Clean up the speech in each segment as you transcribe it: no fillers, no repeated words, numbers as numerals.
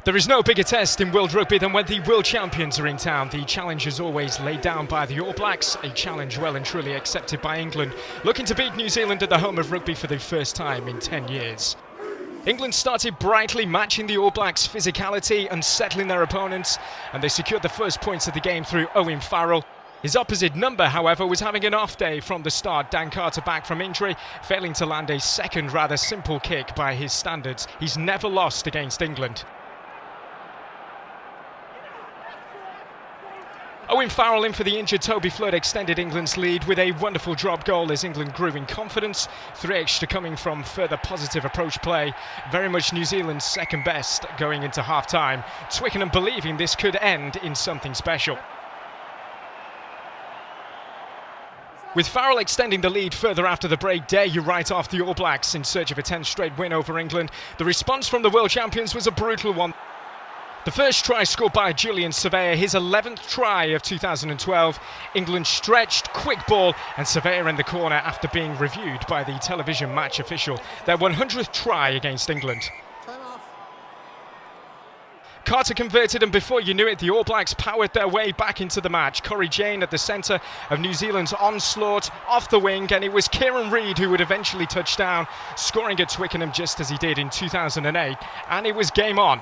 There is no bigger test in World Rugby than when the world champions are in town. The challenge is always laid down by the All Blacks, a challenge well and truly accepted by England, looking to beat New Zealand at the home of rugby for the first time in 10 years. England started brightly, matching the All Blacks' physicality, unsettling their opponents, and they secured the first points of the game through Owen Farrell. His opposite number, however, was having an off day from the start. Dan Carter back from injury, failing to land a second rather simple kick by his standards. He's never lost against England. Owen Farrell in for the injured Toby Flood extended England's lead with a wonderful drop goal as England grew in confidence. 3 extra coming from further positive approach play. Very much New Zealand's second best going into half-time. Twickenham believing this could end in something special. With Farrell extending the lead further after the break, dare you write off the All Blacks in search of a 10th straight win over England. The response from the world champions was a brutal one. The first try scored by Julian Surveyor, his 11th try of 2012. England stretched, quick ball, and Surveyor in the corner after being reviewed by the television match official. Their 100th try against England. Carter converted, and before you knew it, the All Blacks powered their way back into the match. Corey Jane at the centre of New Zealand's onslaught, off the wing, and it was Kieran Reid who would eventually touch down, scoring at Twickenham just as he did in 2008, and it was game on.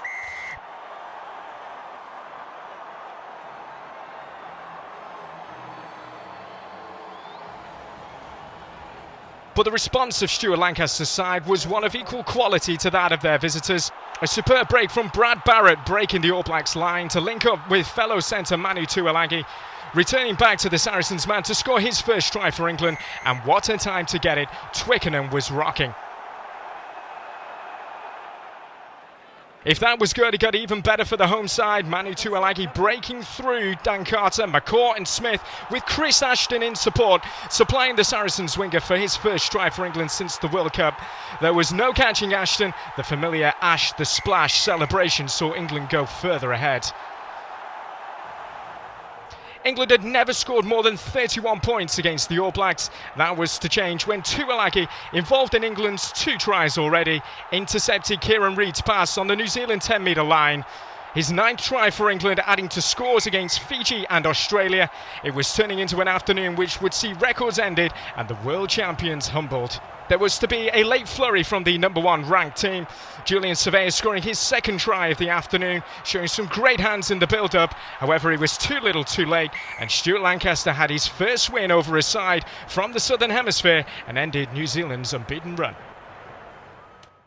But the response of Stuart Lancaster's side was one of equal quality to that of their visitors. A superb break from Brad Barrett, breaking the All Blacks line to link up with fellow centre Manu Tuilagi, returning back to the Saracens man to score his first try for England, and what a time to get it. Twickenham was rocking. If that was good, it got even better for the home side. Manu Tuilagi breaking through Dan Carter, McCaw and Smith, with Chris Ashton in support, supplying the Saracens winger for his first try for England since the World Cup. There was no catching Ashton. The familiar Ash the Splash celebration saw England go further ahead. England had never scored more than 31 points against the All Blacks. That was to change when Tuilagi, involved in England's 2 tries already, intercepted Kieran Reid's pass on the New Zealand 10-metre line. His 9th try for England, adding to scores against Fiji and Australia. It was turning into an afternoon which would see records ended and the world champions humbled. There was to be a late flurry from the #1 ranked team. Julian Surveyor scoring his 2nd try of the afternoon, showing some great hands in the build-up. However, it was too little too late, and Stuart Lancaster had his first win over his side from the Southern Hemisphere and ended New Zealand's unbeaten run.